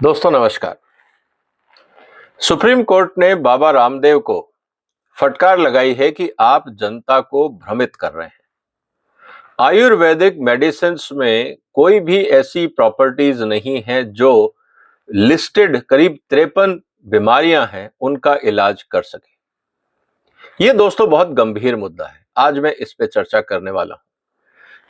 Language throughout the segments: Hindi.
दोस्तों नमस्कार। सुप्रीम कोर्ट ने बाबा रामदेव को फटकार लगाई है कि आप जनता को भ्रमित कर रहे हैं। आयुर्वेदिक मेडिसिन्स में कोई भी ऐसी प्रॉपर्टीज नहीं है जो लिस्टेड करीब 53 बीमारियां हैं उनका इलाज कर सके। ये दोस्तों बहुत गंभीर मुद्दा है। आज मैं इस पे चर्चा करने वाला हूं।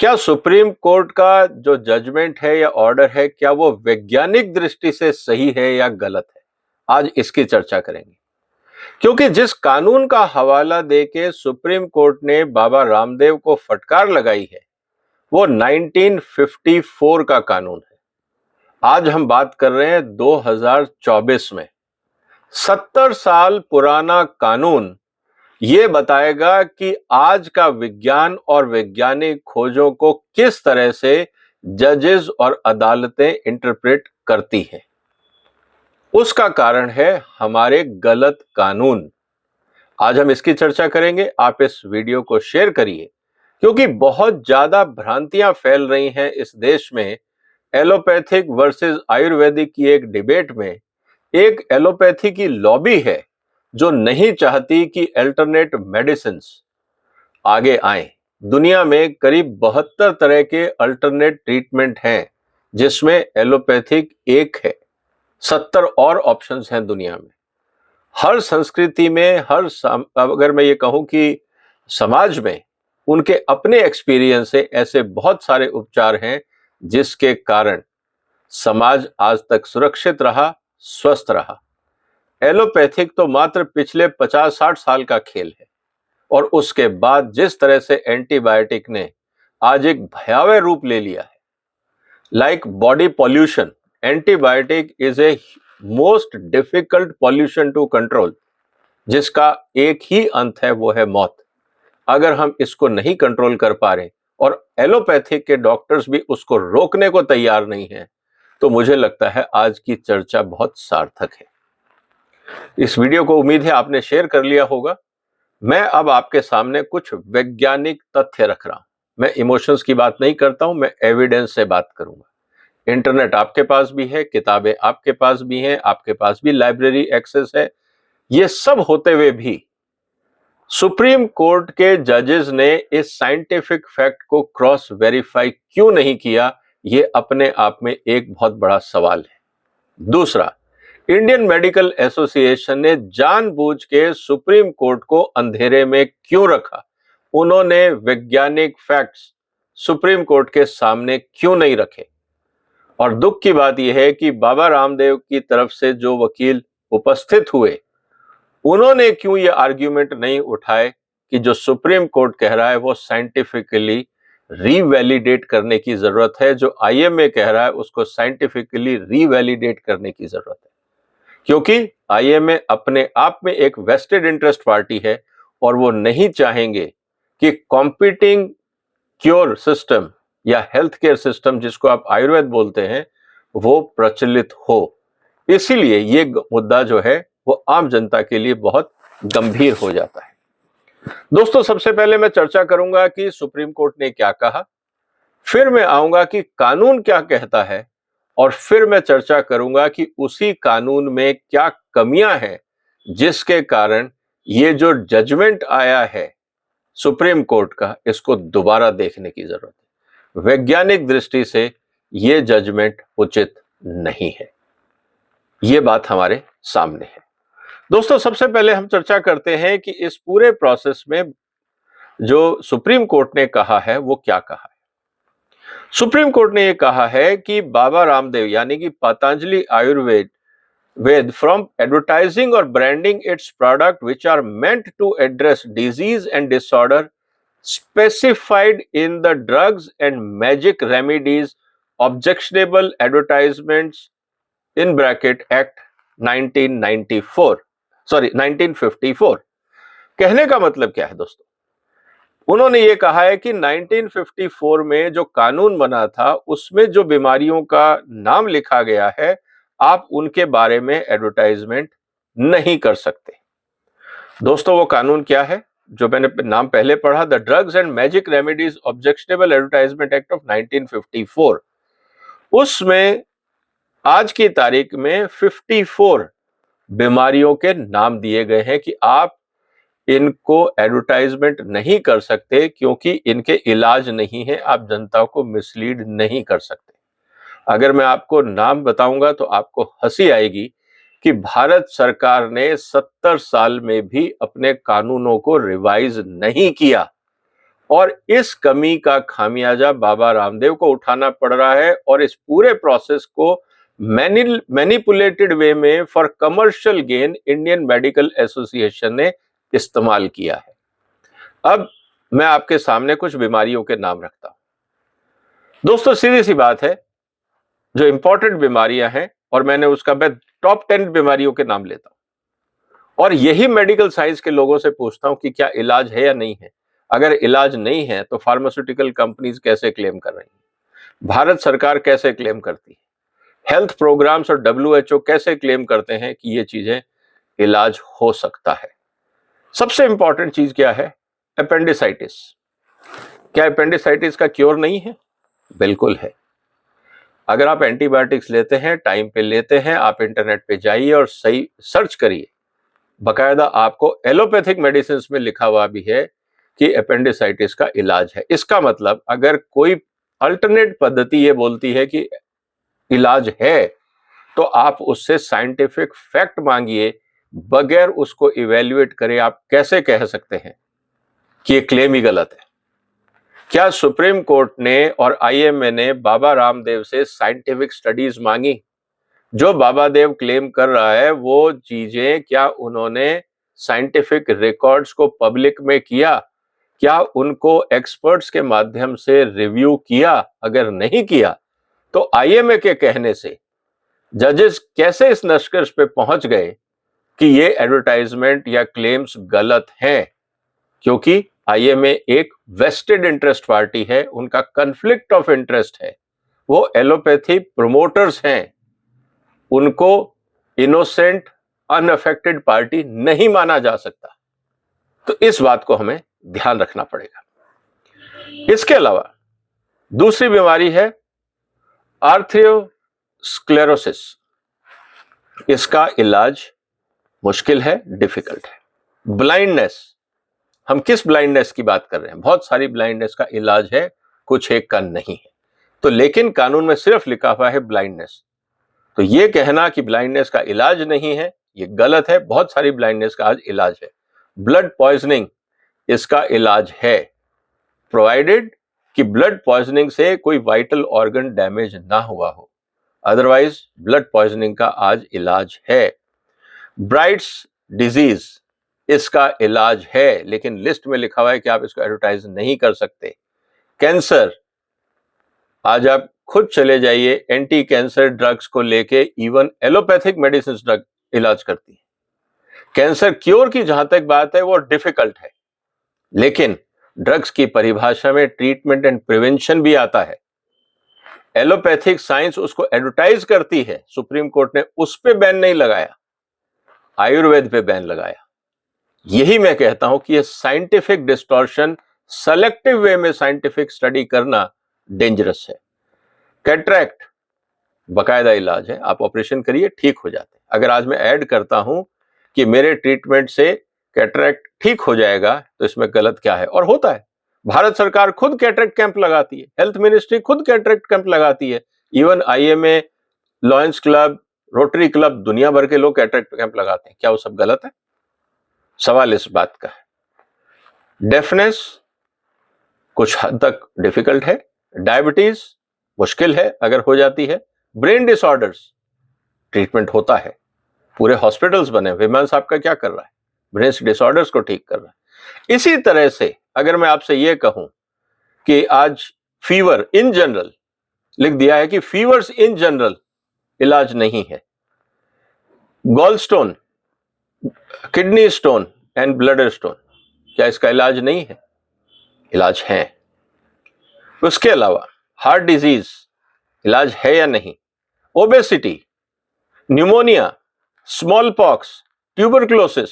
क्या सुप्रीम कोर्ट का जो जजमेंट है या ऑर्डर है, क्या वो वैज्ञानिक दृष्टि से सही है या गलत है? आज इसकी चर्चा करेंगे, क्योंकि जिस कानून का हवाला देके सुप्रीम कोर्ट ने बाबा रामदेव को फटकार लगाई है वो 1954 का कानून है। आज हम बात कर रहे हैं 2024 में। 70 साल पुराना कानून ये बताएगा कि आज का विज्ञान और वैज्ञानिक खोजों को किस तरह से जजेस और अदालतें इंटरप्रेट करती हैं। उसका कारण है हमारे गलत कानून। आज हम इसकी चर्चा करेंगे। आप इस वीडियो को शेयर करिए, क्योंकि बहुत ज्यादा भ्रांतियां फैल रही हैं इस देश में। एलोपैथिक वर्सेस आयुर्वेदिक की एक डिबेट में एक एलोपैथी की लॉबी है जो नहीं चाहती कि अल्टरनेट मेडिसिन्स आगे आए। दुनिया में करीब 72 तरह के अल्टरनेट ट्रीटमेंट हैं, जिसमें एलोपैथिक एक है। 70 और ऑप्शंस हैं दुनिया में। हर संस्कृति में, अगर मैं ये कहूं कि समाज में, उनके अपने एक्सपीरियंस से ऐसे बहुत सारे उपचार हैं जिसके कारण समाज आज तक सुरक्षित रहा, स्वस्थ रहा। एलोपैथिक तो मात्र पिछले 50-60 साल का खेल है, और उसके बाद जिस तरह से एंटीबायोटिक ने आज एक भयावह रूप ले लिया है, like body pollution, antibiotic is a most difficult pollution to control, जिसका एक ही अंत है, वो है मौत। अगर हम इसको नहीं कंट्रोल कर पा रहे और एलोपैथिक के डॉक्टर्स भी उसको रोकने को तैयार नहीं है, तो मुझे लगता है आज की चर्चा बहुत सार्थक है। इस वीडियो को उम्मीद है आपने शेयर कर लिया होगा। मैं अब आपके सामने कुछ वैज्ञानिक तथ्य रख रहा हूं। मैं इमोशंस की बात नहीं करता हूं, मैं एविडेंस से बात करूंगा। इंटरनेट आपके पास भी है, किताबें आपके पास भी हैं, आपके पास भी लाइब्रेरी एक्सेस है। ये सब होते हुए भी सुप्रीम कोर्ट के जजेस ने इस साइंटिफिक फैक्ट को क्रॉस वेरीफाई क्यों नहीं किया, ये अपने आप में एक बहुत बड़ा सवाल है। दूसरा, इंडियन मेडिकल एसोसिएशन ने जानबूझ के सुप्रीम कोर्ट को अंधेरे में क्यों रखा? उन्होंने वैज्ञानिक फैक्ट्स सुप्रीम कोर्ट के सामने क्यों नहीं रखे? और दुख की बात यह है कि बाबा रामदेव की तरफ से जो वकील उपस्थित हुए, उन्होंने क्यों ये आर्ग्यूमेंट नहीं उठाए कि जो सुप्रीम कोर्ट कह रहा है वो साइंटिफिकली रीवैलिडेट करने की जरूरत है, जो आईएमए कह रहा है उसको साइंटिफिकली रीवैलिडेट करने की जरूरत है। क्योंकि आईएमए अपने आप में एक वेस्टेड इंटरेस्ट पार्टी है, और वो नहीं चाहेंगे कि कॉम्पिटिंग क्योर सिस्टम या हेल्थ केयर सिस्टम, जिसको आप आयुर्वेद बोलते हैं, वो प्रचलित हो। इसीलिए ये मुद्दा जो है वो आम जनता के लिए बहुत गंभीर हो जाता है। दोस्तों, सबसे पहले मैं चर्चा करूंगा कि सुप्रीम कोर्ट ने क्या कहा, फिर मैं आऊंगा कि कानून क्या कहता है, और फिर मैं चर्चा करूंगा कि उसी कानून में क्या कमियां हैं जिसके कारण ये जो जजमेंट आया है सुप्रीम कोर्ट का, इसको दोबारा देखने की जरूरत है। वैज्ञानिक दृष्टि से ये जजमेंट उचित नहीं है। ये बात हमारे सामने है। दोस्तों, सबसे पहले हम चर्चा करते हैं कि इस पूरे प्रोसेस में जो सुप्रीम कोर्ट ने कहा है वो क्या कहा है। सुप्रीम कोर्ट ने यह कहा है कि बाबा रामदेव यानी कि पतंजलि आयुर्वेद फ्रॉम एडवर्टाइजिंग और branding its product which are meant to address disease and disorder specified in the drugs and magic remedies objectionable advertisements in bracket act 1954। कहने का मतलब क्या है दोस्तों? उन्होंने ये कहा है कि 1954 में जो कानून बना था उसमें जो बीमारियों का नाम लिखा गया है, आप उनके बारे में एडवर्टाइजमेंट नहीं कर सकते। दोस्तों, वो कानून क्या है जो मैंने नाम पहले पढ़ा? The drugs and magic remedies objectionable advertisement act of 1954। उसमें आज की तारीख में 54 बीमारियों के नाम दिए गए हैं कि आप इनको एडवर्टाइजमेंट नहीं कर सकते क्योंकि इनके इलाज नहीं है, आप जनता को मिसलीड नहीं कर सकते। अगर मैं आपको नाम बताऊंगा तो आपको हंसी आएगी कि भारत सरकार ने 70 साल में भी अपने कानूनों को रिवाइज नहीं किया और इस कमी का खामियाजा बाबा रामदेव को उठाना पड़ रहा है और इस पूरे प्रोसेस को मैनिपुलेटेड वे में for commercial gain Indian medical association ने इस्तेमाल किया है। अब मैं आपके सामने कुछ बीमारियों के नाम रखता हूं। दोस्तों सीधी सी बात है, जो इंपॉर्टेंट बीमारियां हैं और मैं टॉप 10 बीमारियों के नाम लेता हूं और यही मेडिकल साइंस के लोगों से पूछता हूं कि क्या इलाज है या नहीं है। अगर इलाज नहीं है तो फार्मास्यूटिकल कंपनीज कैसे क्लेम कर रही हैं, भारत सरकार कैसे क्लेम करती है, हेल्थ प्रोग्राम्स और WHO कैसे क्लेम करते हैं कि ये चीजें इलाज हो सकता है। सबसे इंपॉर्टेंट चीज क्या है? अपेंडिसाइटिस। क्या अपेंडिसाइटिस का क्योर नहीं है? बिल्कुल है। अगर आप एंटीबायोटिक्स लेते हैं, टाइम पे लेते हैं, आप इंटरनेट पे जाइए और सही सर्च करिए, बकायदा आपको एलोपैथिक मेडिसिन में लिखा हुआ भी है कि अपेंडिसाइटिस का इलाज है। इसका मतलब अगर कोई अल्टरनेट पद्धति ये बोलती है कि इलाज है तो आप उससे साइंटिफिक फैक्ट मांगिए, बगैर उसको इवेल्युएट करे आप कैसे कह सकते हैं कि ये क्लेम ही गलत है? क्या सुप्रीम कोर्ट ने और IMA ने बाबा रामदेव से साइंटिफिक स्टडीज मांगी? जो बाबा देव क्लेम कर रहा है वो चीजें क्या उन्होंने साइंटिफिक रिकॉर्ड्स को पब्लिक में किया? क्या उनको एक्सपर्ट्स के माध्यम से रिव्यू किया? अगर नहीं किया तो IMA के कहने से जजेस कैसे इस निष्कर्ष पे पहुंच गए कि ये एडवर्टाइजमेंट या क्लेम्स गलत हैं? क्योंकि IMA एक वेस्टेड इंटरेस्ट पार्टी है, उनका कन्फ्लिक्ट ऑफ इंटरेस्ट है, वो एलोपैथी प्रोमोटर्स हैं, उनको इनोसेंट अनअफेक्टेड पार्टी नहीं माना जा सकता। तो इस बात को हमें ध्यान रखना पड़ेगा। इसके अलावा दूसरी बीमारी है आर्थ्रोस्क्लेरोसिस। इसका इलाज मुश्किल है, डिफिकल्ट है। ब्लाइंडनेस, हम किस ब्लाइंडनेस की बात कर रहे हैं? बहुत सारी ब्लाइंडनेस का इलाज है, कुछ एक का नहीं है। तो लेकिन कानून में सिर्फ लिखा हुआ है ब्लाइंडनेस, तो ये कहना कि ब्लाइंडनेस का इलाज नहीं है ये गलत है। बहुत सारी ब्लाइंडनेस का आज इलाज है। ब्लड पॉइजनिंग, इसका इलाज है, प्रोवाइडेड कि ब्लड पॉइजनिंग से कोई वाइटल ऑर्गन डैमेज ना हुआ हो, अदरवाइज ब्लड पॉइजनिंग का आज इलाज है। ब्राइट्स डिजीज, इसका इलाज है, लेकिन लिस्ट में लिखा हुआ है कि आप इसको एडवर्टाइज नहीं कर सकते। कैंसर, आज आप खुद चले जाइए, एंटी कैंसर ड्रग्स को लेके इवन एलोपैथिक मेडिसिन ड्रग इलाज करती है। कैंसर क्योर की जहां तक बात है वो डिफिकल्ट है, लेकिन ड्रग्स की परिभाषा में ट्रीटमेंट एंड प्रिवेंशन भी आता है। एलोपैथिक साइंस उसको एडवर्टाइज करती है, सुप्रीम कोर्ट ने उस पे बैन नहीं लगाया, आयुर्वेद पे बैन लगाया। यही मैं कहता हूं कि ये साइंटिफिक डिस्टॉर्शन, सेलेक्टिव वे में साइंटिफिक स्टडी करना डेंजरस है। कैटरैक्ट बकायदा इलाज है, आप ऑपरेशन करिए ठीक हो जाते हैं। अगर आज मैं ऐड करता हूं कि मेरे ट्रीटमेंट से कैटरैक्ट ठीक हो जाएगा तो इसमें गलत क्या है? और होता है। भारत सरकार खुद कैटरैक्ट कैंप लगाती है, हेल्थ मिनिस्ट्री खुद कैटरैक्ट कैंप लगाती है, even IMA, lions club, rotary club, दुनिया भर के लोग कैटरैक्ट कैंप लगाते हैं। क्या वो सब गलत है? सवाल इस बात का है। डेफनेस कुछ हद तक डिफिकल्ट है, डायबिटीज मुश्किल है अगर हो जाती है, ब्रेन डिसऑर्डर्स ट्रीटमेंट होता है, पूरे हॉस्पिटल्स बने। विमान साहब का क्या कर रहा है? ब्रेन डिसऑर्डर्स को ठीक कर रहा है। इसी तरह से अगर मैं आपसे यह कहूं कि आज फीवर इन जनरल, लिख दिया है कि फीवर्स इन जनरल इलाज नहीं है। Gall stone, kidney stone and bladder stone, क्या इसका इलाज नहीं है? इलाज है। उसके अलावा हार्ट डिजीज, इलाज है या नहीं? Obesity, pneumonia, small pox, tuberculosis,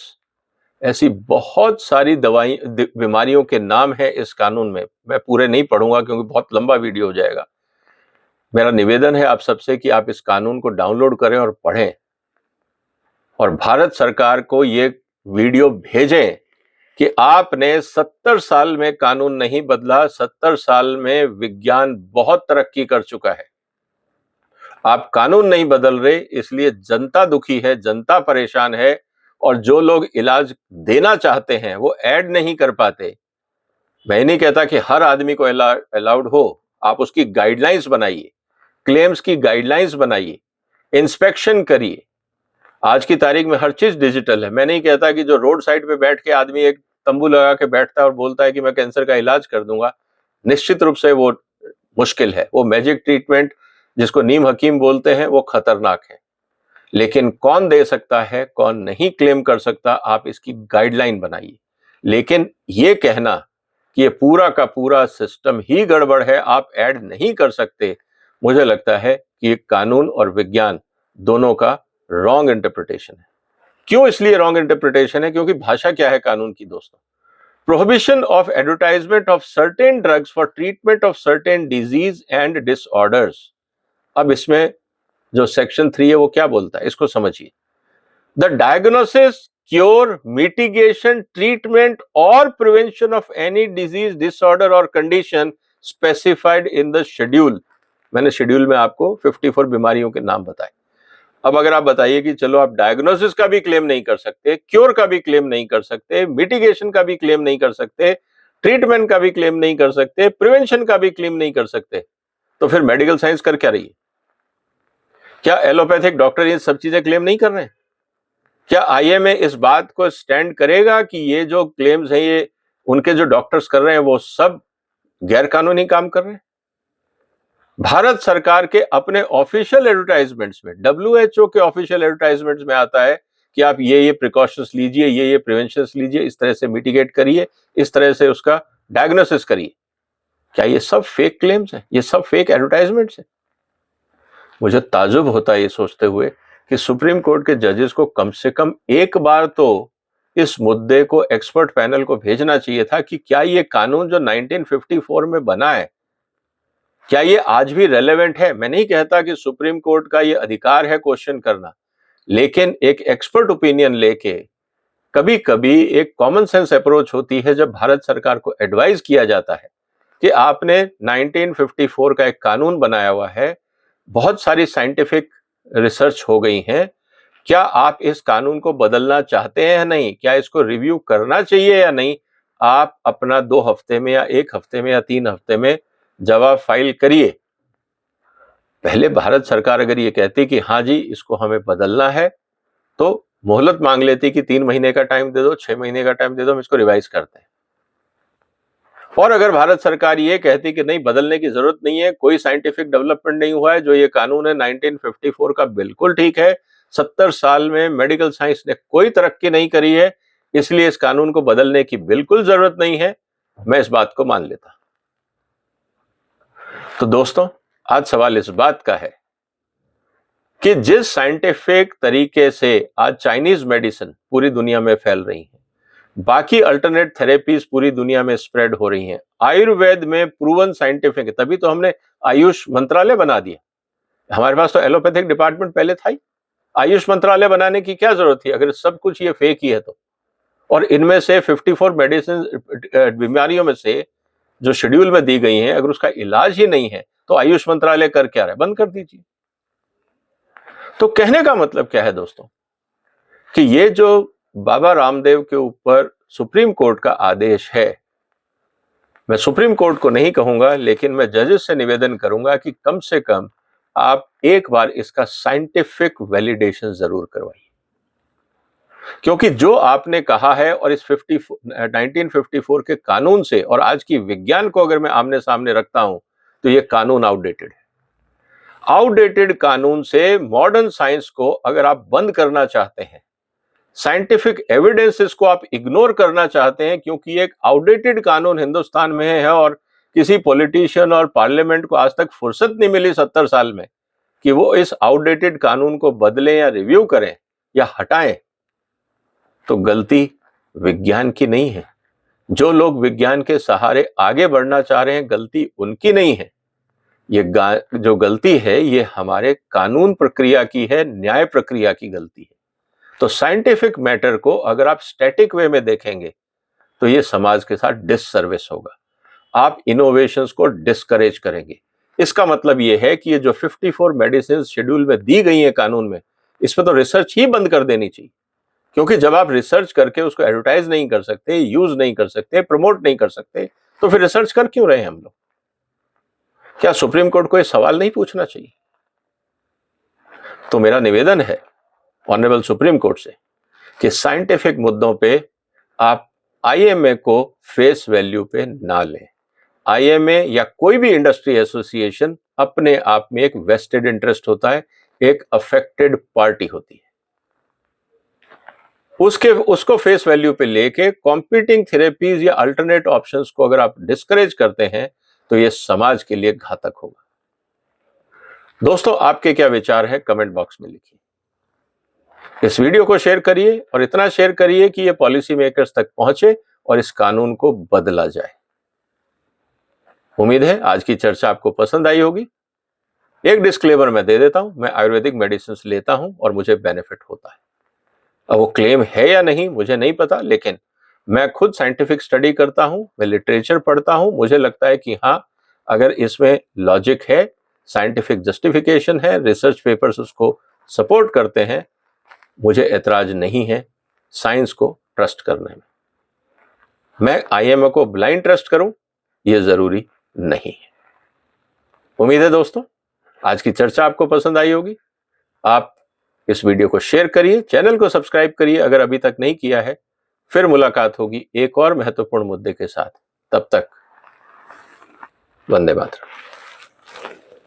ऐसी बहुत सारी बीमारियों के नाम है इस कानून में। मैं पूरे नहीं पढ़ूंगा क्योंकि बहुत लंबा वीडियो हो जाएगा। मेरा निवेदन है आप सबसे कि आप इस कानून को डाउनलोड करें और पढ़ें और भारत सरकार को ये वीडियो भेजें कि आपने 70 साल में कानून नहीं बदला। 70 साल में विज्ञान बहुत तरक्की कर चुका है, आप कानून नहीं बदल रहे, इसलिए जनता दुखी है, जनता परेशान है और जो लोग इलाज देना चाहते हैं वो ऐड नहीं कर पाते। मैं नहीं कहता कि हर आदमी को अलाउड हो, आप उसकी गाइडलाइंस बनाइए, क्लेम्स की गाइडलाइंस बनाइए, इंस्पेक्शन करिए। आज की तारीख में हर चीज डिजिटल है। मैं नहीं कहता कि जो रोड साइड पे बैठ के आदमी एक तंबू लगा के बैठता है और बोलता है कि मैं कैंसर का इलाज कर दूंगा, निश्चित रूप से वो मुश्किल है। वो मैजिक ट्रीटमेंट जिसको नीम हकीम बोलते हैं वो खतरनाक है। लेकिन कौन दे सकता है, कौन नहीं क्लेम कर सकता, आप इसकी गाइडलाइन बनाइए। लेकिन ये कहना कि ये पूरा का पूरा सिस्टम ही गड़बड़ है, आप ऐड नहीं कर सकते, मुझे लगता है कि ये कानून और विज्ञान दोनों का रॉन्ग इंटरप्रिटेशन है। क्यों इसलिए रॉन्ग इंटरप्रिटेशन है? क्योंकि भाषा क्या है कानून की दोस्तों? Prohibition of advertisement of certain drugs for treatment of certain disease and disorders. अब इसमें जो सेक्शन 3 है वो क्या बोलता है, इसको समझिए। The diagnosis, cure, mitigation, treatment और prevention of any disease, disorder और condition specified in the schedule. मैंने शेड्यूल में आपको 54 बीमारियों के नाम बताए। अब अगर आप बताइए कि चलो आप डायग्नोसिस का भी क्लेम नहीं कर सकते, क्योर का भी क्लेम नहीं कर सकते, मिटिगेशन का भी क्लेम नहीं कर सकते, ट्रीटमेंट का भी क्लेम नहीं कर सकते, प्रिवेंशन का भी क्लेम नहीं कर सकते, तो फिर मेडिकल साइंस कर क्या रही है? क्या एलोपैथिक डॉक्टर ये सब चीजें क्लेम नहीं कर रहे हैं? क्या आईएमए इस बात को स्टैंड करेगा कि ये जो क्लेम्स हैं ये उनके जो डॉक्टर्स कर रहे हैं वो सब गैर कानूनी काम कर रहे हैं? भारत सरकार के अपने ऑफिशियल एडवर्टाइजमेंट्स में, डब्ल्यूएचओ के ऑफिशियल एडवर्टाइजमेंट्स में आता है कि आप ये प्रिकॉशंस लीजिए, ये प्रिवेंशंस लीजिए, इस तरह से मिटिगेट करिए, इस तरह से उसका डायग्नोसिस करिए। क्या ये सब फेक क्लेम्स हैं? ये सब फेक एडवर्टाइजमेंट्स हैं? मुझे ताजुब होता है ये सोचते हुए कि सुप्रीम कोर्ट के जजेस को कम से कम एक बार तो इस मुद्दे को एक्सपर्ट पैनल को भेजना चाहिए था कि क्या ये कानून जो 1954 में बना है, क्या ये आज भी रेलेवेंट है? मैं नहीं कहता कि सुप्रीम कोर्ट का ये अधिकार है क्वेश्चन करना, लेकिन एक एक्सपर्ट ओपिनियन लेके कभी कभी एक कॉमन सेंस अप्रोच होती है जब भारत सरकार को एडवाइस किया जाता है कि आपने 1954 का एक कानून बनाया हुआ है, बहुत सारी साइंटिफिक रिसर्च हो गई है, क्या आप इस कानून को बदलना चाहते हैं या नहीं, क्या इसको रिव्यू करना चाहिए या नहीं? आप अपना 2 हफ्ते में या 1 हफ्ते में या 3 हफ्ते में जवाब फाइल करिए। पहले भारत सरकार अगर ये कहती कि हाँ जी इसको हमें बदलना है तो मोहलत मांग लेती कि 3 महीने का टाइम दे दो, 6 महीने का टाइम दे दो, हम इसको रिवाइज करते हैं। और अगर भारत सरकार ये कहती कि नहीं बदलने की जरूरत नहीं है, कोई साइंटिफिक डेवलपमेंट नहीं हुआ है, जो ये कानून है 1954 का बिल्कुल ठीक है, 70 साल में मेडिकल साइंस ने कोई तरक्की नहीं करी है, इसलिए इस कानून को बदलने की बिल्कुल जरूरत नहीं है, मैं इस बात को मान लेता। तो दोस्तों आज सवाल इस बात का है कि जिस साइंटिफिक तरीके से आज चाइनीज मेडिसिन पूरी दुनिया में फैल रही है, बाकी अल्टरनेट थेरेपीज पूरी दुनिया में स्प्रेड हो रही हैं, आयुर्वेद में प्रूवन साइंटिफिक है, तभी तो हमने आयुष मंत्रालय बना दिया। हमारे पास तो एलोपैथिक डिपार्टमेंट पहले था ही, आयुष मंत्रालय बनाने की क्या जरूरत थी अगर सब कुछ ये फेक ही है तो? और इनमें से 54 मेडिसिन बीमारियों में से जो शेड्यूल में दी गई हैं, अगर उसका इलाज ही नहीं है तो आयुष मंत्रालय कर क्या रहा है? बंद कर दीजिए। तो कहने का मतलब क्या है दोस्तों कि ये जो बाबा रामदेव के ऊपर सुप्रीम कोर्ट का आदेश है, मैं सुप्रीम कोर्ट को नहीं कहूंगा लेकिन मैं जजेस से निवेदन करूंगा कि कम से कम आप एक बार इसका साइंटिफिक वैलिडेशन जरूर करवाइए, क्योंकि जो आपने कहा है और इस 1954 के कानून से और आज की विज्ञान को अगर मैं आमने सामने रखता हूं तो ये कानून आउटडेटेड है। आउटडेटेड कानून से मॉडर्न साइंस को अगर आप बंद करना चाहते हैं, साइंटिफिक एविडेंसेस को आप इग्नोर करना चाहते हैं, क्योंकि एक आउटडेटेड कानून हिंदुस्तान में है और किसी पॉलिटिशियन और पार्लियामेंट को आज तक फुर्सत नहीं मिली 70 साल में कि वो इस आउटडेटेड कानून को बदलें या रिव्यू करें या हटाएं, तो गलती विज्ञान की नहीं है। जो लोग विज्ञान के सहारे आगे बढ़ना चाह रहे हैं, गलती उनकी नहीं है, ये जो गलती है ये हमारे कानून प्रक्रिया की है, न्याय प्रक्रिया की गलती है। तो साइंटिफिक मैटर को अगर आप स्टैटिक वे में देखेंगे तो ये समाज के साथ डिससर्विस होगा। आप इनोवेशंस को डिस्करेज करेंगे। इसका मतलब ये है कि ये जो 54 मेडिसिन शेड्यूल में दी गई है कानून में, इसमें तो रिसर्च ही बंद कर देनी चाहिए। क्योंकि जब आप रिसर्च करके उसको एडवर्टाइज नहीं कर सकते, यूज नहीं कर सकते, प्रमोट नहीं कर सकते, तो फिर रिसर्च कर क्यों रहे हैं हम लोग? क्या सुप्रीम कोर्ट को ये सवाल नहीं पूछना चाहिए? तो मेरा निवेदन है ऑनरेबल सुप्रीम कोर्ट से कि साइंटिफिक मुद्दों पे आप आईएमए को फेस वैल्यू पे ना लें। आईएमए या कोई भी इंडस्ट्री एसोसिएशन अपने आप में एक वेस्टेड इंटरेस्ट होता है, एक अफेक्टेड पार्टी होती है। उसको फेस वैल्यू पे लेके कॉम्पीटिंग थेरेपीज या अल्टरनेट ऑप्शंस को अगर आप डिस्करेज करते हैं तो ये समाज के लिए घातक होगा। दोस्तों, आपके क्या विचार हैं कमेंट बॉक्स में लिखिए। इस वीडियो को शेयर करिए और इतना शेयर करिए कि ये पॉलिसी मेकर्स तक पहुंचे और इस कानून को बदला जाए। उम्मीद है आज की चर्चा आपको पसंद आई होगी। एक डिस्क्लेमर मैं दे देता हूं, मैं आयुर्वेदिक मेडिसिन लेता हूं और मुझे बेनिफिट होता है। अब वो क्लेम है या नहीं मुझे नहीं पता, लेकिन मैं खुद साइंटिफिक स्टडी करता हूं, मैं लिटरेचर पढ़ता हूं, मुझे लगता है कि हाँ, अगर इसमें लॉजिक है, साइंटिफिक जस्टिफिकेशन है, रिसर्च पेपर्स उसको सपोर्ट करते हैं, मुझे ऐतराज नहीं है साइंस को ट्रस्ट करने में। मैं आईएमए को ब्लाइंड ट्रस्ट करूं यह जरूरी नहीं है। उम्मीद है दोस्तों आज की चर्चा आपको पसंद आई होगी। आप इस वीडियो को शेयर करिए, चैनल को सब्सक्राइब करिए अगर अभी तक नहीं किया है। फिर मुलाकात होगी एक और महत्वपूर्ण मुद्दे के साथ। तब तक वंदे मातरम।